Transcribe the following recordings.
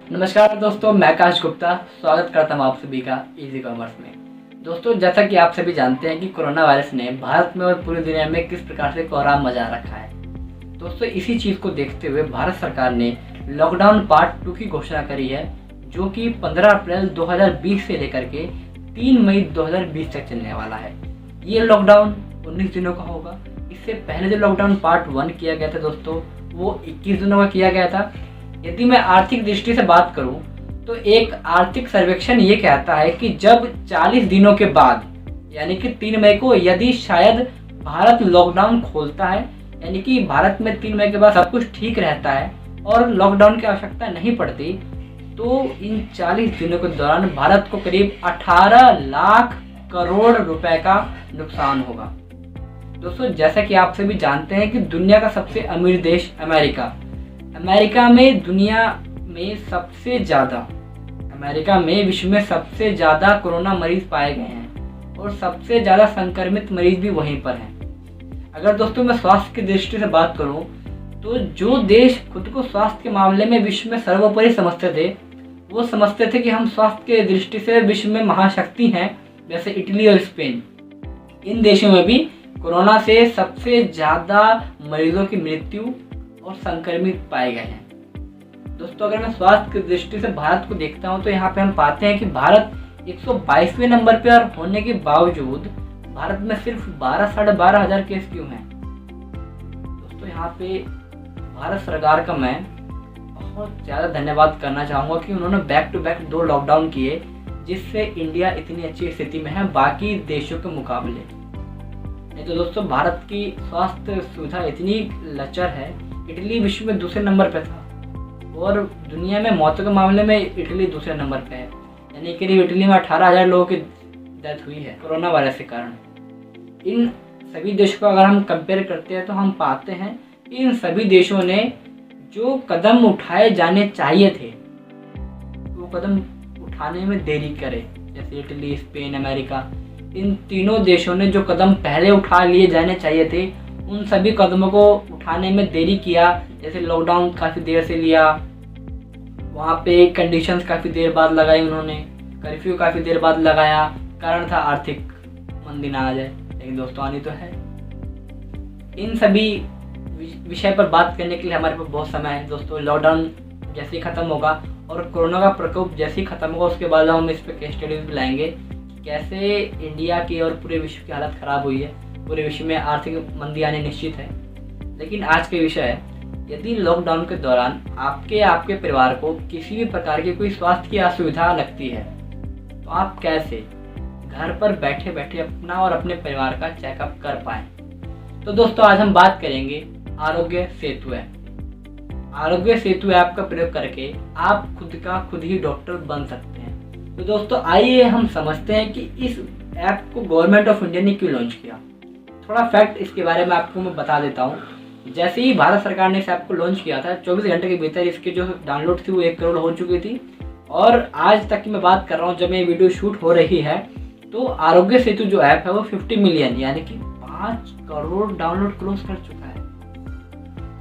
नमस्कार दोस्तों, मैं आकाश गुप्ता स्वागत करता हूँ आप सभी का इजी कॉमर्स में। दोस्तों, जैसा कि आप सभी जानते हैं कि कोरोना वायरस ने भारत में और पूरी दुनिया में किस प्रकार से कोहराम मचा रखा है। दोस्तों, इसी चीज़ को देखते हुए भारत सरकार ने लॉकडाउन पार्ट 2 की घोषणा करी है, जो कि 15 अप्रैल 2020 से लेकर के 3 मई 2020 तक चलने वाला है। ये लॉकडाउन 19 दिनों का होगा। इससे पहले जो लॉकडाउन पार्ट 1 किया गया था दोस्तों, वो 21 दिनों का किया गया था। यदि मैं आर्थिक दृष्टि से बात करूं तो एक आर्थिक सर्वेक्षण ये कहता है कि जब 40 दिनों के बाद यानी कि 3 मई को यदि शायद भारत लॉकडाउन खोलता है, यानी कि भारत में 3 मई के बाद सब कुछ ठीक रहता है और लॉकडाउन की आवश्यकता नहीं पड़ती, तो इन 40 दिनों के दौरान भारत को करीब 18 लाख करोड़ रुपए का नुकसान होगा। दोस्तों, जैसा कि आप सभी जानते हैं कि दुनिया का सबसे अमीर देश अमेरिका में विश्व में सबसे ज़्यादा कोरोना मरीज पाए गए हैं और सबसे ज़्यादा संक्रमित मरीज भी वहीं पर हैं। अगर दोस्तों मैं स्वास्थ्य की दृष्टि से बात करूं तो जो देश खुद को स्वास्थ्य के मामले में विश्व में सर्वोपरि समझते थे, वो समझते थे कि हम स्वास्थ्य के दृष्टि से विश्व में महाशक्ति हैं, जैसे इटली और स्पेन। इन देशों में भी कोरोना से सबसे ज़्यादा मरीजों की मृत्यु और संक्रमित पाए गए हैं। दोस्तों, अगर मैं स्वास्थ्य की दृष्टि से भारत को देखता हूं तो यहाँ पे हम पाते हैं कि भारत 122वें नंबर पर होने के बावजूद भारत में सिर्फ 12-12.5 हज़ार केस क्यों हैं। दोस्तों, यहाँ पे भारत सरकार का मैं बहुत ज़्यादा धन्यवाद करना चाहूँगा कि उन्होंने बैक टू बैक 2 लॉकडाउन किए, जिससे इंडिया इतनी अच्छी स्थिति में है बाकी देशों के मुकाबले। नहीं तो दोस्तों, भारत की स्वास्थ्य सुविधा इतनी लचर है। इटली विश्व में दूसरे नंबर पे था और दुनिया में मौतों के मामले में इटली दूसरे नंबर पे है, यानी कि इटली में 18,000 लोगों की डेथ हुई है कोरोना वायरस के कारण। इन सभी देशों को अगर हम कंपेयर करते हैं तो हम पाते हैं इन सभी देशों ने जो कदम उठाए जाने चाहिए थे वो कदम उठाने में देरी करे। जैसे इटली, स्पेन, अमेरिका, इन तीनों देशों ने जो कदम पहले उठा लिए जाने चाहिए थे उन सभी कदमों को उठाने में देरी किया। जैसे लॉकडाउन काफ़ी देर से लिया, वहाँ पे कंडीशंस काफ़ी देर बाद लगाई उन्होंने, कर्फ्यू काफ़ी देर बाद लगाया। कारण था आर्थिक मंदी ना आ जाए, लेकिन दोस्तों आनी तो है। इन सभी विषय पर बात करने के लिए हमारे पास बहुत समय है दोस्तों। लॉकडाउन जैसे ही ख़त्म होगा और कोरोना का प्रकोप जैसे ही ख़त्म होगा, उसके बाद हम इस पर केस स्टडीज भी लाएंगे, कैसे इंडिया की और पूरे विश्व की हालत ख़राब हुई है। पूरे विश्व में आर्थिक मंदी आने निश्चित है। लेकिन आज के विषय है, यदि लॉकडाउन के दौरान आपके परिवार को किसी भी प्रकार की कोई स्वास्थ्य की असुविधा लगती है तो आप कैसे घर पर बैठे बैठे अपना और अपने परिवार का चेकअप कर पाएँ। तो दोस्तों, आज हम बात करेंगे आरोग्य सेतु ऐप। आरोग्य सेतु ऐप का प्रयोग करके आप खुद ही डॉक्टर बन सकते हैं। तो दोस्तों, आइए हम समझते हैं कि इस ऐप को गवर्नमेंट ऑफ इंडिया ने क्यों लॉन्च किया। थोड़ा फैक्ट इसके बारे में आपको मैं बता देता हूँ। जैसे ही भारत सरकार ने इस ऐप को लॉन्च किया था, 24 घंटे के भीतर इसके जो डाउनलोड थी वो 1 करोड़ हो चुकी थी। और आज तक की मैं बात कर रहा हूँ, जब ये वीडियो शूट हो रही है, तो आरोग्य सेतु जो ऐप है वो 50 मिलियन यानी कि 5 करोड़ डाउनलोड क्रॉस कर चुका है।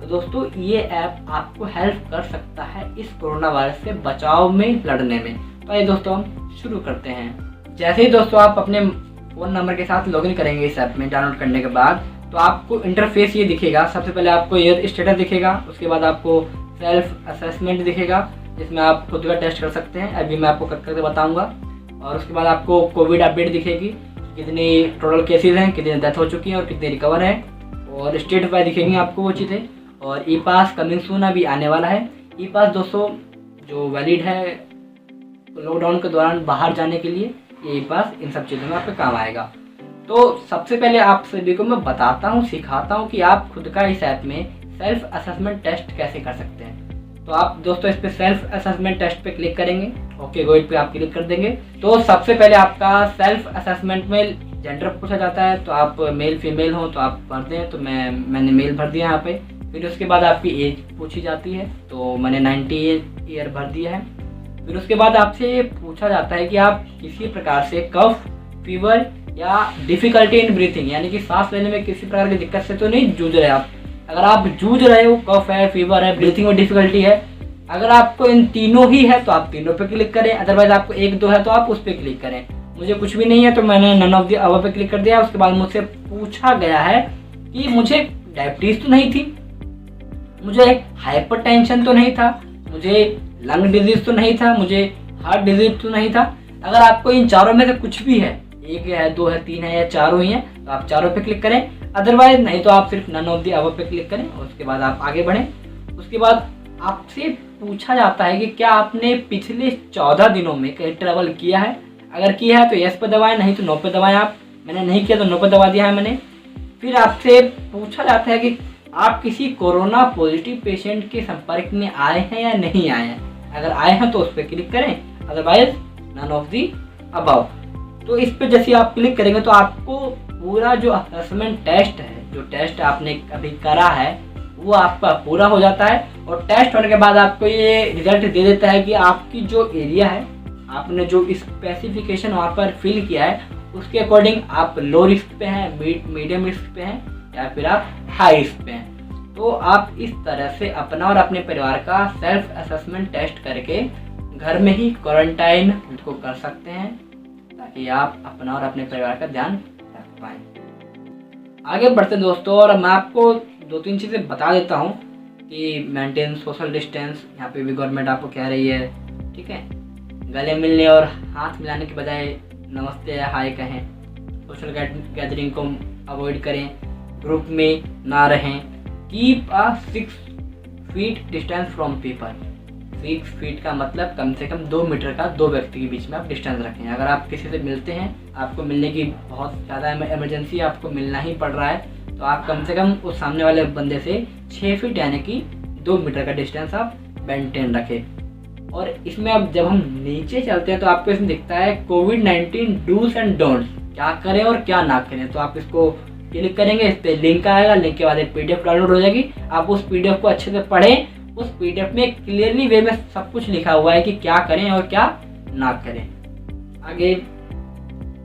तो दोस्तों, ये ऐप आपको हेल्प कर सकता है इस कोरोना वायरस से बचाव में लड़ने में। तो आइए दोस्तों, हम शुरू करते हैं। जैसे ही दोस्तों आप अपने फ़ोन नंबर के साथ लॉगिन करेंगे इस ऐप में डाउनलोड करने के बाद, तो आपको इंटरफेस ये दिखेगा। सबसे पहले आपको ये स्टेटस दिखेगा, उसके बाद आपको सेल्फ असेसमेंट दिखेगा जिसमें आप खुद का टेस्ट कर सकते हैं। अभी मैं आपको करके बताऊंगा। और उसके बाद आपको कोविड अपडेट दिखेगी, कितनी टोटल केसेज हैं, कितनी डेथ हो चुकी हैं और कितने रिकवर हैं। और स्टेट वाइज दिखेंगी आपको वो चीज़ें। और ई पास कमिंग सून अभी आने वाला है। ई पास दोस्तों जो वैलिड है लॉकडाउन के दौरान बाहर जाने के लिए, ये ई पास इन सब चीज़ों में आपके काम आएगा। तो सबसे पहले आप सभी को मैं बताता हूँ, सिखाता हूँ कि आप खुद का इस ऐप में सेल्फ असेसमेंट टेस्ट कैसे कर सकते हैं। तो आप दोस्तों इस पे सेल्फ असेसमेंट टेस्ट पे क्लिक करेंगे, ओके गो इट पे आप क्लिक कर देंगे। तो सबसे पहले आपका सेल्फ असेसमेंट में जेंडर पूछा जाता है, तो आप मेल फीमेल हो तो आप भर दें। तो मैंने मेल भर दिया यहाँ पे। फिर उसके बाद आपकी एज पूछी जाती है, तो मैंने 90 ईयर भर दिया है। फिर उसके बाद आपसे पूछा जाता है कि आप किसी प्रकार से कफ, फीवर या डिफिकल्टी इन ब्रीथिंग यानी कि सांस लेने में किसी प्रकार की दिक्कत से तो नहीं जूझ रहे आप। अगर आप जूझ रहे हो, कफ है, फीवर है, ब्रीथिंग में डिफिकल्टी है, अगर आपको इन तीनों ही है तो आप तीनों पे क्लिक करें, अदरवाइज आपको एक दो है तो आप उस पर क्लिक करें। मुझे कुछ भी नहीं है तो मैंने नन ऑफ द अबव पे क्लिक कर दिया। उसके बाद मुझसे पूछा गया है कि मुझे डायबिटीज तो नहीं थी, मुझे हाइपरटेंशन तो नहीं था, मुझे लंग डिजीज तो नहीं था, मुझे हार्ट डिजीज तो नहीं था। अगर आपको इन चारों में से कुछ भी है, एक है, दो है, तीन है या चारों ही है, तो आप चारों पे क्लिक करें। अदरवाइज नहीं तो आप सिर्फ नन ऑफ द अबव पे क्लिक करें और उसके बाद आप आगे बढ़ें। उसके बाद आपसे पूछा जाता है कि क्या आपने पिछले 14 दिनों में कहीं ट्रैवल किया है। अगर किया है तो यस पे दबाएं, नहीं तो नो पे दबाएं। आप मैंने नहीं किया तो नो पे दबा दिया है मैंने। फिर आपसे पूछा जाता है कि आप किसी कोरोना पॉजिटिव पेशेंट के संपर्क में आए हैं या नहीं आए हैं। अगर आए हैं तो उस पर क्लिक करें, otherwise none of the above. तो इस पर जैसे आप क्लिक करेंगे तो आपको पूरा जो असेसमेंट टेस्ट है, जो टेस्ट आपने अभी करा है, वो आपका पूरा हो जाता है। और टेस्ट होने के बाद आपको ये रिजल्ट दे देता है कि आपकी जो एरिया है, आपने जो स्पेसिफिकेशन वहाँ पर फिल किया है, उसके अकॉर्डिंग आप लो रिस्क पे हैं, मीडियम रिस्क पे हैं या फिर आप हाई रिस्क पे हैं। तो आप इस तरह से अपना और अपने परिवार का सेल्फ असेसमेंट टेस्ट करके घर में ही क्वारंटाइन को कर सकते हैं, ताकि आप अपना और अपने परिवार का ध्यान रख पाएँ। आगे बढ़ते हैं दोस्तों, और मैं आपको 2-3 चीज़ें बता देता हूँ कि मेंटेन सोशल डिस्टेंस। यहाँ पे भी गवर्नमेंट आपको कह रही है, ठीक है, गले मिलने और हाथ मिलाने के बजाय नमस्ते या हाय कहें, सोशल गैदरिंग को अवॉइड करें, ग्रुप में ना रहें, keep a 6 feet distance from people. 6 feet का मतलब कम से कम 2 मीटर का 2 व्यक्ति के बीच में आप डिस्टेंस रखें। अगर आप किसी से मिलते हैं, आपको मिलने की बहुत ज़्यादा इमरजेंसी, आपको मिलना ही पड़ रहा है, तो आप कम से कम उस सामने वाले बंदे से 6 फीट यानी कि 2 मीटर का डिस्टेंस आप मेंटेन रखें। और इसमें अब जब हम नीचे चलते हैं तो आपको इसमें दिखता है कोविड-19 डूज एंड डोंट्स, क्या करें और क्या ना करें। तो आप इसको क्लिक करेंगे, इस पर लिंक आएगा, लिंक के बाद एक PDF डाउनलोड हो जाएगी। आप उस PDF को अच्छे से पढ़ें। उस PDF में क्लियरली वे में सब कुछ लिखा हुआ है कि क्या करें और क्या ना करें। आगे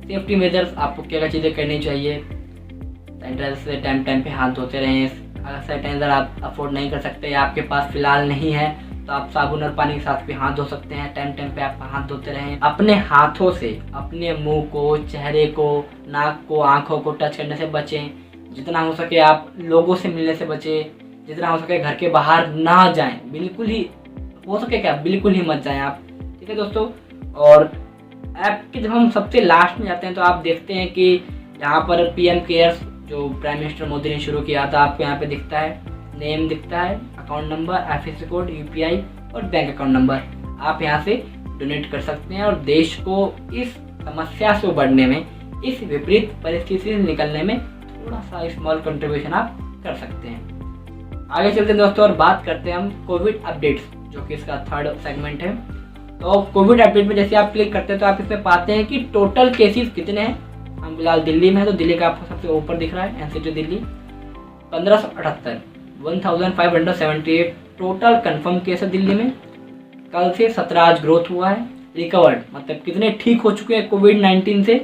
सेफ्टी मेजर्स, आपको क्या क्या चीज़ें करनी चाहिए। सैनिटाइजर से टाइम पे हाथ धोते रहें। अगर सैनिटाइजर आप अफोर्ड नहीं कर सकते या आपके पास फिलहाल नहीं है तो आप साबुन और पानी के साथ भी हाथ धो सकते हैं। टाइम पे आप हाथ धोते रहें। अपने हाथों से अपने मुंह को, चेहरे को, नाक को, आंखों को टच करने से बचें। जितना हो सके आप लोगों से मिलने से बचें। जितना हो सके घर के बाहर ना जाएं, बिल्कुल ही हो सके क्या, बिल्कुल ही मत जाएं आप, ठीक है दोस्तों। और ऐप के जब हम सबसे लास्ट में जाते हैं तो आप देखते हैं कि यहाँ पर PM केयर्स जो प्राइम मिनिस्टर मोदी ने शुरू किया था, आपको यहाँ पे दिखता है, नेम दिखता है, account number, IFSC code, UPI और बैंक अकाउंट नंबर। आप यहाँ से डोनेट कर सकते हैं और देश को इस समस्या से उबरने में, इस विपरीत परिस्थिति से निकलने में थोड़ा सा स्मॉल कंट्रीब्यूशन आप कर सकते हैं। आगे चलते हैं दोस्तों और बात करते हैं हम कोविड अपडेट्स, जो कि इसका 3rd सेगमेंट है। तो कोविड अपडेट में जैसे आप क्लिक करते हैं तो आप इसमें पाते हैं कि टोटल केसेस कितने हैं। हम फिलहाल दिल्ली में है तो दिल्ली का आपको सबसे ऊपर दिख रहा है, NCT Delhi 1578, 1578 total confirm case है दिल्ली में। कल से 17 आज ग्रोथ हुआ है। रिकवर्ड मतलब कितने ठीक हो चुके हैं कोविड-19 से,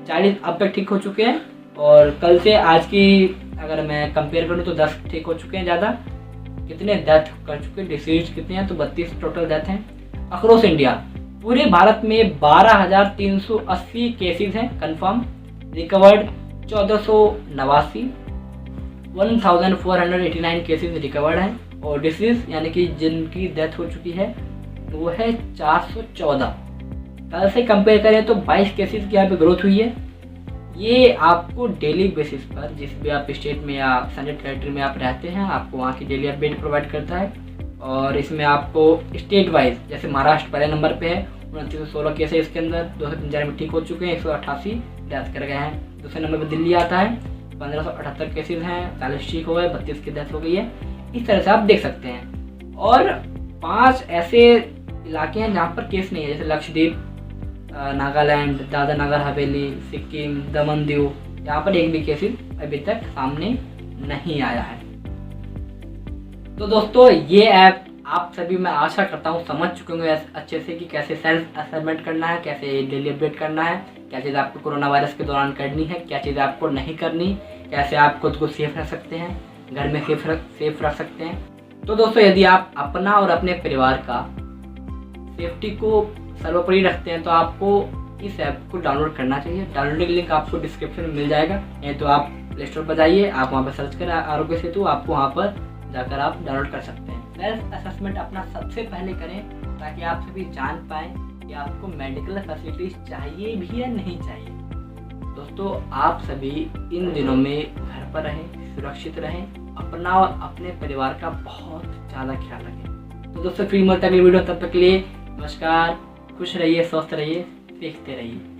40 अब तक ठीक हो चुके हैं। और कल से आज की अगर मैं कंपेयर करूँ तो 10 ठीक हो चुके हैं ज़्यादा। कितने डेथ कर चुके हैं, डिसीज कितने हैं, तो 32 टोटल डेथ हैं अक्रॉस इंडिया। पूरे भारत में 12,380 केसेस हैं कंफर्म। रिकवर्ड 1489, 1489 केसेस रिकवर्ड हैं। और डिसीज यानी कि जिनकी डेथ हो चुकी है वो है 414। कल से कंपेयर करें तो 22 केसेस की यहाँ पे ग्रोथ हुई है। ये आपको डेली बेसिस पर जिस भी आप स्टेट में या सेंट्रल टेरिटरी में आप रहते हैं, आपको वहाँ की डेली अपडेट प्रोवाइड करता है। और इसमें आपको स्टेट वाइज, जैसे महाराष्ट्र पहले नंबर पे है, 2916 केस है इसके अंदर, 203 में ठीक हो चुके हैं, 188 डेथ कर गए हैं। दूसरे नंबर पर दिल्ली आता है, 1578 केसेज हैं, 40 ठीक हो गए, 32 की डेथ हो गई है। इस तरह से आप देख सकते हैं। और 5 ऐसे इलाके हैं जहाँ पर केस नहीं है, जैसे लक्षद्वीप, नागालैंड, दादरा नगर हवेली, सिक्किम, दमन दीव, यहाँ पर एक भी केसेस अभी तक सामने नहीं आया है। तो दोस्तों ये ऐप आप सभी, मैं आशा करता हूँ, समझ चुके होंगे अच्छे से कि कैसे सेल्फ असेसमेंट करना है, कैसे डेली अपडेट करना है, क्या चीज़ आपको कोरोना वायरस के दौरान करनी है, क्या चीज़ आपको नहीं करनी, कैसे आप खुद को सेफ रख सकते हैं, घर में सेफ रख सकते हैं। तो दोस्तों यदि आप अपना और अपने परिवार का सेफ्टी को सर्वोपरि रखते हैं तो आपको इस ऐप को डाउनलोड करना चाहिए। डाउनलोडिंग लिंक आपको डिस्क्रिप्शन में मिल जाएगा, नहीं तो आप प्ले स्टोर पर जाइए, आप वहाँ पर सर्च करें आरोग्य सेतु, आपको वहाँ पर जाकर आप डाउनलोड कर सकते हैं। सेल्फ असेसमेंट अपना सबसे पहले करें ताकि आप सभी जान पाएँ कि आपको मेडिकल फैसिलिटीज चाहिए भी या नहीं चाहिए। दोस्तों आप सभी इन दिनों में घर पर रहें, सुरक्षित रहें, अपना और अपने परिवार का बहुत ज़्यादा ख्याल रखें। तो दोस्तों फिर मिलते हैं अगली वीडियो, तब तक के लिए नमस्कार, खुश रहिए, स्वस्थ रहिए, सीखते रहिए।